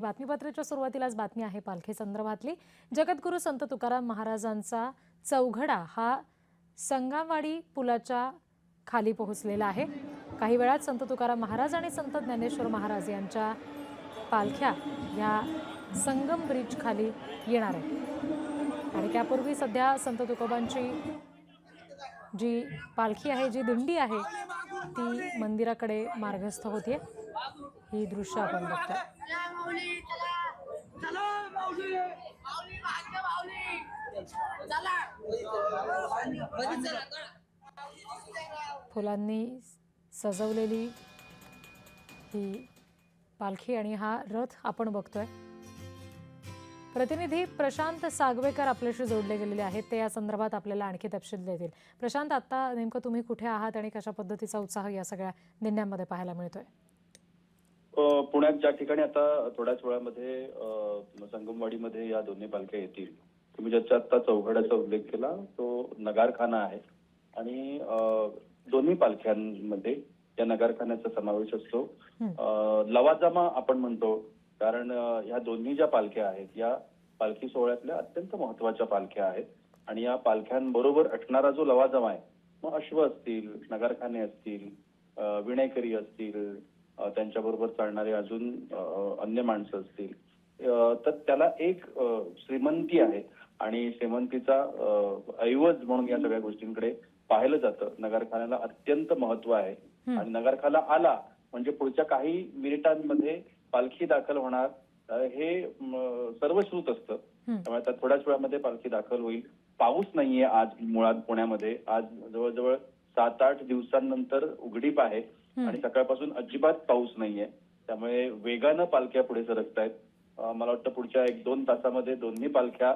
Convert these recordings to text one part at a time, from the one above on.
बातमीपत्राच्या सुरुवातीलाच बातमी आहे पालखी संदर्भातली। जगद्गुरू संत तुकाराम महाराजांचा चौघडा हा संगमवाडी पुलाच्या खाली पोहोचलेला आहे। काही वेळात संत तुकाराम महाराज आणि संत ज्ञानेश्वर महाराज यांच्या पालख्या या संगम ब्रिज खाली येणार आहेत आणि त्यापूर्वी सध्या संत तुकोबांची जी पालखी आहे, जी दिंडी आहे, ती मंदिराकडे मार्गस्थ होते। ही दृश्य आपण बघतोय। फुलांनी सजवलेली ही पालखी आणि हा रथ आपण बघतोय। प्रतिनिधी प्रशांत सागवेकर आपल्याशी जोडले गेलेले आहेत, ते या संदर्भात आपल्याला आणखी तपशील देतील। प्रशांत, आता नेमकं तुम्ही कुठे आहात आणि कशा पद्धतीचा उत्साह या सगळ्या दिंड्यांमध्ये पाहायला मिळतोय? पुण्यात ज्या ठिकाणी आता थोड्याच वेळामध्ये संगमवाडीमध्ये या दोन्ही पालख्या येतील, तुम्ही ज्याचा आता चौघड्याचा उल्लेख केला तो नगारखाना आहे आणि दोन्ही पालख्यांमध्ये या नगारखान्याचा समावेश असतो। लवाजमा आपण म्हणतो, कारण ह्या दोन्ही ज्या पालख्या आहेत या पालखी सोहळ्यातल्या अत्यंत महत्वाच्या पालख्या आहेत आणि या पालख्यांबरोबर असणारा जो लवाजमा आहे, मग अश्व असतील, नगारखाने असतील, विणेकरी असतील, त्यांच्याबरोबर चालणारे अजून अन्य माणसं असतील, तर त्याला एक श्रीमंती आहे आणि श्रीमंतीचा ऐवज म्हणून या सगळ्या गोष्टींकडे पाहिलं जातं। नगरखान्याला अत्यंत महत्व आहे आणि नगरखाना आला म्हणजे पुढच्या काही मिनिटांमध्ये पालखी दाखल होणार हे सर्वश्रुत असतं। त्यामुळे आता थोड्याच वेळामध्ये पालखी दाखल होईल। पाऊस नाहीये आज मुळात पुण्यामध्ये, आज जवळजवळ 7-8 दिवसांनंतर उघडीप आहे आणि सकाळपासून अजिबात पाऊस नाहीये, त्यामुळे वेगानं पालख्या पुढे सरकतायत। मला वाटतं पुढच्या 1-2 तासामध्ये दोन्ही पालख्या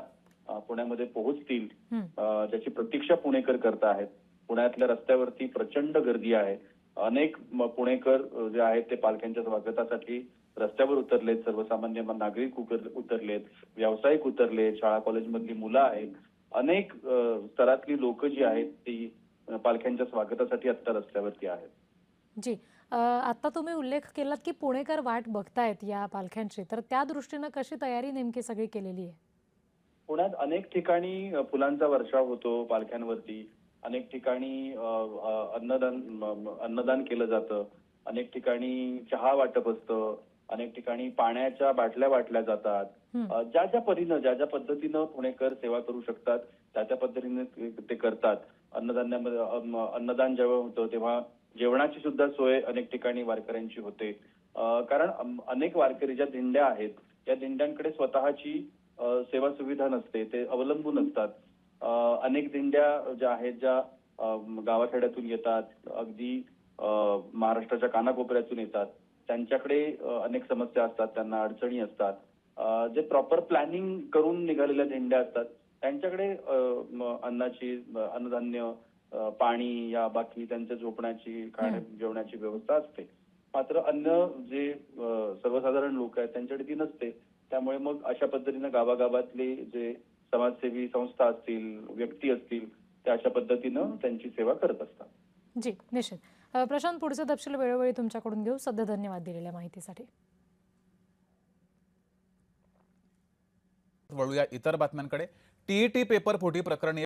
पुण्यामध्ये पोहोचतील, ज्याची प्रतीक्षा पुणेकर करत आहेत। पुण्यातल्या रस्त्यावरती प्रचंड गर्दी आहे। अनेक पुणेकर जे आहेत ते पालख्यांच्या स्वागतासाठी रस्त्यावर उतरलेत, सर्वसामान्य नागरिक उतरलेत, व्यावसायिक उतरलेत, शाळा कॉलेजमधली मुलं आहेत, अनेक स्तरातली लोक जी आहेत ती पालख्यांच्या स्वागतासाठी आता रस्त्यावरती आहेत। जी, आता तुम्ही उल्लेख केलात की पुणेकर वाट बघतायत या पालख्यांची, तर त्या दृष्टीने कशी तयारी नेमकी सगळी केलेली आहे? पुण्यात अनेक ठिकाणी फुलांचा वर्षाव होतो पालख्यांवरती, अनेक ठिकाणी अन्नदान केलं जातं, अनेक ठिकाणी चहा वाटप असतं, अनेक ठिकाणी पाण्याच्या बाटल्या वाटल्या जातात। ज्या ज्या परीनं ज्या ज्या पद्धतीनं पुणेकर सेवा करू शकतात त्या पद्धतीने ते करतात। अन्नदान जेव्हा होतं तेव्हा जेवणाची सुद्धा सोय अनेक ठिकाणी वारकऱ्यांची होते, कारण अनेक वारकरी ज्या दिंड्या आहेत त्या दिंड्यांकडे स्वतःची सेवा सुविधा नसते, ते अवलंबून असतात। अनेक दिंड्या ज्या आहेत ज्या गावाखेड्यातून येतात, अगदी महाराष्ट्राच्या कानाकोपऱ्यातून येतात, त्यांच्याकडे अनेक समस्या असतात, त्यांना अडचणी असतात। जे प्रॉपर प्लॅनिंग करून निघालेल्या दिंड्या असतात त्यांच्याकडे अन्नाची, अन्नधान्य, पाणी या बाकी त्यांच्या झोपण्याची, जेवणाची व्यवस्था असते। मात्र अन्य जे सर्वसाधारण लोक आहेत त्यांच्याकडे ती नसते, त्यामुळे मग अशा पद्धतीने गावागावातले जे समाजसेवी संस्था असतील, व्यक्ती असतील, त्या अशा पद्धतीनं त्यांची सेवा करत असतात। जी, निश्चित। प्रशांत, पुढचे तपशील वेळोवेळी तुमच्याकडून घेऊ। सध्या धन्यवाद दिलेल्या माहितीसाठी। वळूया इतर बातम्यांकडे। टीईटी पेपर फुटी प्रकरणी